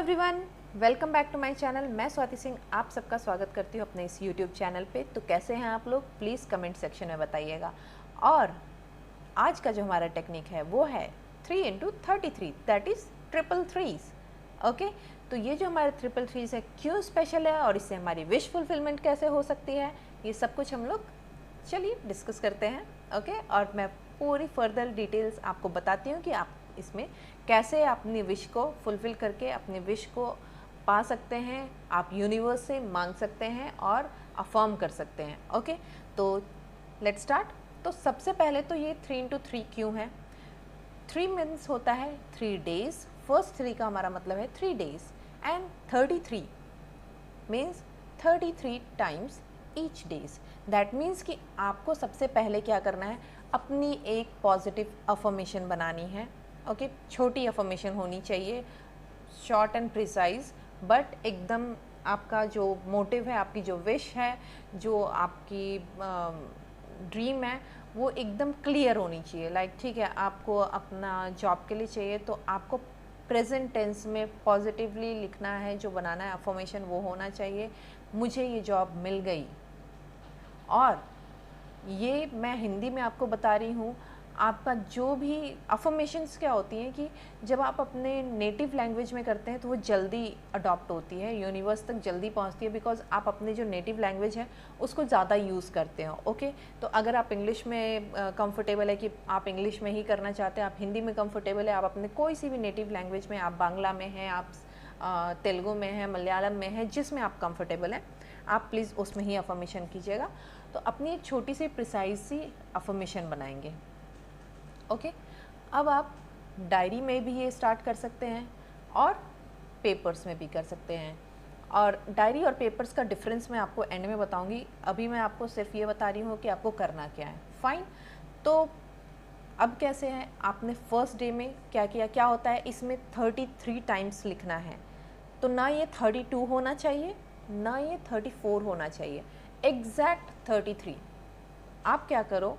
Everyone, welcome back to my channel. मैं स्वाति सिंह आप सबका स्वागत करती हूँ अपने इस यूट्यूब चैनल पे। तो कैसे हैं आप लोग, प्लीज़ कमेंट सेक्शन में बताइएगा। और आज का जो हमारा टेक्निक है वो है 3 into 33, that is triple threes. Okay, तो ये जो हमारे ट्रिपल थ्रीज है क्यों स्पेशल है और इससे हमारी विश फुलफिलमेंट कैसे हो सकती है, ये सब कुछ हम लोग चलिए डिस्कस करते हैं। ओके, और मैं पूरी फर्दर डिटेल्स आपको बताती हूँ कि आप इसमें कैसे अपनी विश को फुलफ़िल करके अपनी विश को पा सकते हैं, आप यूनिवर्स से मांग सकते हैं और अफर्म कर सकते हैं। ओके, तो लेट्स स्टार्ट। तो सबसे पहले तो ये 3 into 3 क्यों है। 3 मीन्स होता है 3 days, फर्स्ट 3 का हमारा मतलब है 3 days, and 33 means 33 times each days. That means कि आपको सबसे पहले क्या करना है, अपनी एक पॉजिटिव अफर्मेशन बनानी है। ओके, छोटी अफर्मेशन होनी चाहिए, शॉर्ट एंड प्रिसाइज, बट एकदम आपका जो मोटिव है, आपकी जो विश है, जो आपकी ड्रीम है, वो एकदम क्लियर होनी चाहिए। लाइक ठीक है, आपको अपना जॉब के लिए चाहिए तो आपको प्रेजेंट टेंस में पॉजिटिवली लिखना है, जो बनाना है अफर्मेशन वो होना चाहिए, मुझे ये जॉब मिल गई। और ये मैं हिंदी में आपको बता रही हूँ। आपका जो भी अफर्मेशंस क्या होती हैं कि जब आप अपने नेटिव लैंग्वेज में करते हैं तो वो जल्दी अडॉप्ट होती है, यूनिवर्स तक जल्दी पहुँचती है, बिकॉज आप अपने जो नेटिव लैंग्वेज है उसको ज़्यादा यूज़ करते हो। ओके, तो अगर आप इंग्लिश में कंफर्टेबल है कि आप इंग्लिश में ही करना चाहते हैं, आप हिंदी में कंफर्टेबल है, आप अपने कोई सी भी नेटिव लैंग्वेज में, आप बांग्ला में हैं, आप तेलुगु में हैं, मलयालम में हैं, जिसमें आप कंफर्टेबल हैं, आप प्लीज़ उसमें ही अफर्मेशन कीजिएगा। तो अपनी एक छोटी सी प्रिसाइज सी अफर्मेशन बनाएंगे। ओके, अब आप डायरी में भी ये स्टार्ट कर सकते हैं और पेपर्स में भी कर सकते हैं। और डायरी और पेपर्स का डिफरेंस मैं आपको एंड में बताऊंगी, अभी मैं आपको सिर्फ ये बता रही हूँ कि आपको करना क्या है। फाइन, तो अब कैसे है, आपने फर्स्ट डे में क्या किया, क्या होता है इसमें 33 टाइम्स लिखना है। तो ना ये 32 होना चाहिए, ना ये 34 होना चाहिए, एग्जैक्ट 33। आप क्या करो,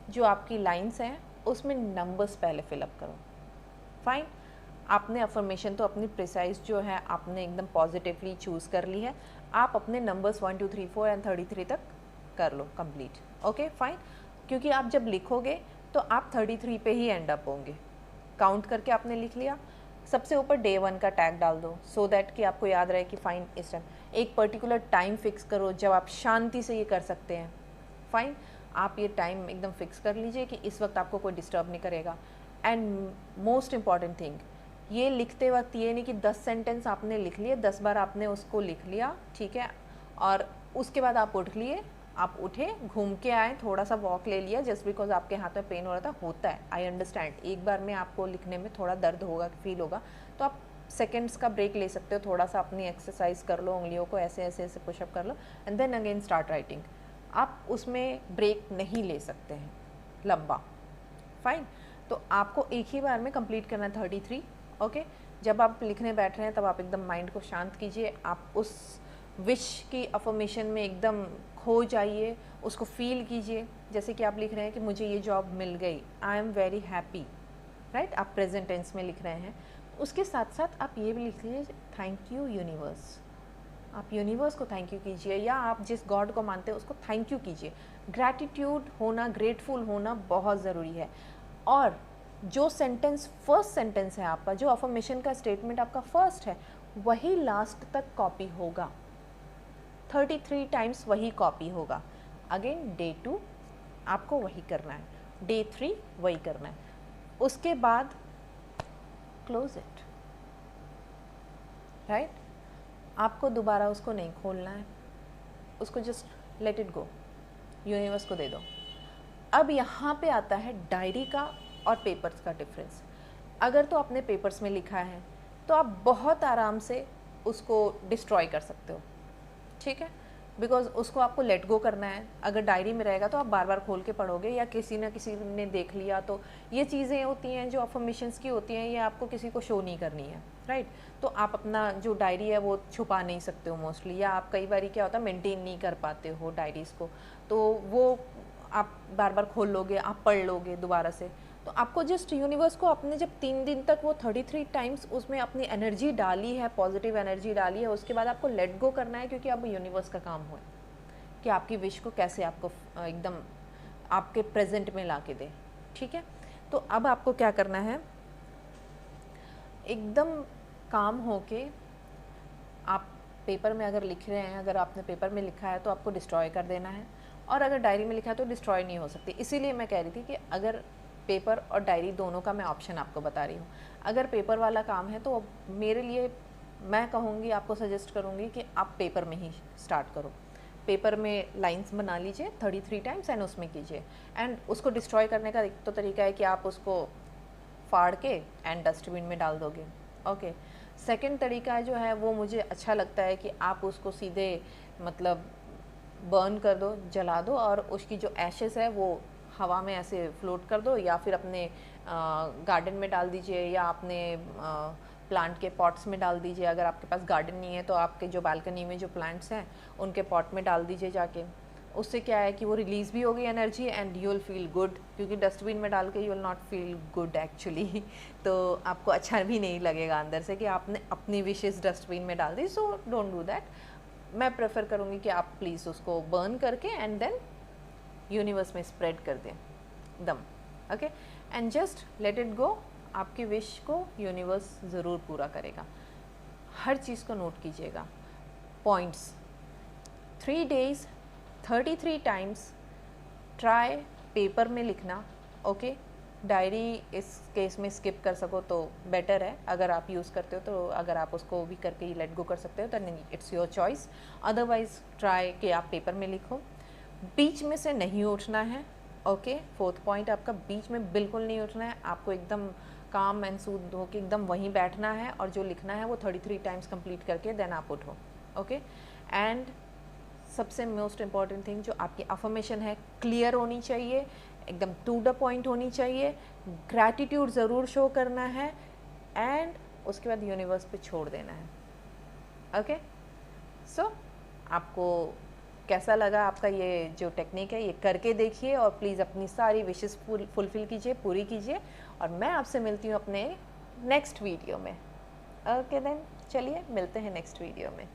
जो आपकी लाइंस हैं उसमें नंबर्स पहले फिलअप करो। फाइन, आपने अफर्मेशन तो अपनी प्रिसाइज जो है आपने एकदम पॉजिटिवली चूज़ कर ली है, आप अपने नंबर्स 1 2 3 4 एंड 33 तक कर लो कंप्लीट। ओके फाइन, क्योंकि आप जब लिखोगे तो आप 33 पे ही एंड अप होंगे। काउंट करके आपने लिख लिया, सबसे ऊपर डे 1 का टैग डाल दो, सो दैट कि आपको याद रहे कि फाइन इस टाइम एक पर्टिकुलर टाइम फिक्स करो जब आप शांति से ये कर सकते हैं। फाइन, आप ये टाइम एकदम फिक्स कर लीजिए कि इस वक्त आपको कोई डिस्टर्ब नहीं करेगा। एंड मोस्ट इम्पॉर्टेंट थिंग, ये लिखते वक्त ये नहीं कि 10 सेंटेंस आपने लिख लिए, 10 बार आपने उसको लिख लिया, ठीक है, और उसके बाद आप उठ लिए, आप उठे, घूम के आए, थोड़ा सा वॉक ले लिया जस्ट बिकॉज आपके हाथ में पेन हो रहा था, होता है, आई अंडरस्टैंड। एक बार में आपको लिखने में थोड़ा दर्द होगा, फील होगा, तो आप सेकेंड्स का ब्रेक ले सकते हो, थोड़ा सा अपनी एक्सरसाइज कर लो, उंगलियों को ऐसे ऐसे ऐसे पुशअप कर लो, and then again start writing. आप उसमें ब्रेक नहीं ले सकते हैं लंबा। फाइन, तो आपको एक ही बार में कंप्लीट करना है 33। ओके, जब आप लिखने बैठ रहे हैं तब आप एकदम माइंड को शांत कीजिए, आप उस विश की अफर्मेशन में एकदम खो जाइए, उसको फील कीजिए। जैसे कि आप लिख रहे हैं कि मुझे ये जॉब मिल गई, I am very happy, right, आप प्रेजेंट टेंस में लिख रहे हैं। उसके साथ साथ आप ये भी लिख लीजिए थैंक यू यूनिवर्स। आप यूनिवर्स को थैंक यू कीजिए, या आप जिस गॉड को मानते हैं उसको थैंक यू कीजिए। ग्रैटिट्यूड होना, ग्रेटफुल होना बहुत ज़रूरी है। और जो सेंटेंस फर्स्ट सेंटेंस है आपका, जो अफर्मेशन का स्टेटमेंट आपका फर्स्ट है, वही लास्ट तक कॉपी होगा, 33 टाइम्स वही कॉपी होगा। अगेन डे 2 आपको वही करना है, डे 3 वही करना है, उसके बाद क्लोज इट, राइट। आपको दोबारा उसको नहीं खोलना है, उसको just let it go, universe को दे दो। अब यहाँ पे आता है डायरी का और पेपर्स का डिफरेंस। अगर तो आपने पेपर्स में लिखा है तो आप बहुत आराम से उसको डिस्ट्रॉय कर सकते हो, ठीक है, बिकॉज उसको आपको लेट गो करना है। अगर डायरी में रहेगा तो आप बार बार खोल के पढ़ोगे, या किसी ना किसी ने देख लिया, तो ये चीज़ें होती हैं जो अफर्मेशंस की होती हैं, ये आपको किसी को शो नहीं करनी है, राइट। तो आप अपना जो डायरी है वो छुपा नहीं सकते हो मोस्टली, या आप कई बार क्या होता है मेंटेन नहीं कर पाते हो डायरीज़ को, तो वो आप बार बार खोल लोगे, आप पढ़ लोगे दोबारा से, तो आपको जस्ट यूनिवर्स को आपने जब 3 दिन तक वो 33 टाइम्स उसमें अपनी एनर्जी डाली है, पॉजिटिव एनर्जी डाली है, उसके बाद आपको लेट गो करना है, क्योंकि अब यूनिवर्स का काम हो कि आपकी विश को कैसे आपको एकदम आपके प्रेजेंट में ला के दे। ठीक है, तो अब आपको क्या करना है, एकदम काम हो के आप पेपर में अगर लिख रहे हैं, अगर आपने पेपर में लिखा है तो आपको डिस्ट्रॉय कर देना है, और अगर डायरी में लिखा है तो डिस्ट्रॉय नहीं हो सकती। इसीलिए मैं कह रही थी कि अगर पेपर और डायरी दोनों का मैं ऑप्शन आपको बता रही हूँ। अगर पेपर वाला काम है तो मेरे लिए मैं कहूँगी, आपको सजेस्ट करूँगी कि आप पेपर में ही स्टार्ट करो। पेपर में लाइंस बना लीजिए 33 टाइम्स एंड उसमें कीजिए। एंड उसको डिस्ट्रॉय करने का एक तो तरीका है कि आप उसको फाड़ के एंड डस्टबिन में डाल दोगे। ओके, सेकंड तरीका जो है वो मुझे अच्छा लगता है कि आप उसको सीधे मतलब बर्न कर दो, जला दो, और उसकी जो एशेस है वो हवा में ऐसे फ्लोट कर दो, या फिर अपने गार्डन में डाल दीजिए, या अपने प्लांट के पॉट्स में डाल दीजिए। अगर आपके पास गार्डन नहीं है तो आपके जो बालकनी में जो प्लांट्स हैं उनके पॉट में डाल दीजिए जाके। उससे क्या है कि वो रिलीज़ भी होगी energy and you will feel good, क्योंकि डस्टबिन में डाल के you will not feel good actually. तो आपको अच्छा भी नहीं लगेगा अंदर से कि आपने अपनी विशेज़ डस्टबिन में डाल दी। So don't do that. मैं प्रेफर करूँगी कि आप प्लीज़ उसको बर्न करके एंड देन यूनिवर्स में स्प्रेड कर दें दम। Okay, and just let it go. आपकी विश को यूनिवर्स ज़रूर पूरा करेगा। हर चीज़ को नोट कीजिएगा। Points 3 days 33 times try paper में लिखना। ओके, डायरी इस केस में स्किप कर सको तो बेटर है। अगर आप यूज़ करते हो तो अगर आप उसको भी करके ही लेट गो कर सकते हो तो it's your choice. Otherwise try कि आप पेपर में लिखो। बीच में से नहीं उठना है। ओके, 4th पॉइंट आपका बीच में बिल्कुल नहीं उठना है। आपको एकदम काम एंड सूद होके एकदम वहीं बैठना है, और जो लिखना है वो 33 टाइम्स कंप्लीट करके देन आप उठो। ओके, एंड सबसे मोस्ट इम्पॉर्टेंट थिंग जो आपकी अफर्मेशन है क्लियर होनी चाहिए, एकदम टू द पॉइंट होनी चाहिए। ग्रैटिट्यूड ज़रूर शो करना है, एंड उसके बाद यूनिवर्स पे छोड़ देना है। ओके, सो आपको कैसा लगा आपका ये जो टेक्निक है, ये करके देखिए और प्लीज़ अपनी सारी विशेस फुलफ़िल कीजिए, पूरी कीजिए। और मैं आपसे मिलती हूँ अपने नेक्स्ट वीडियो में। ओके देन, चलिए मिलते हैं नेक्स्ट वीडियो में।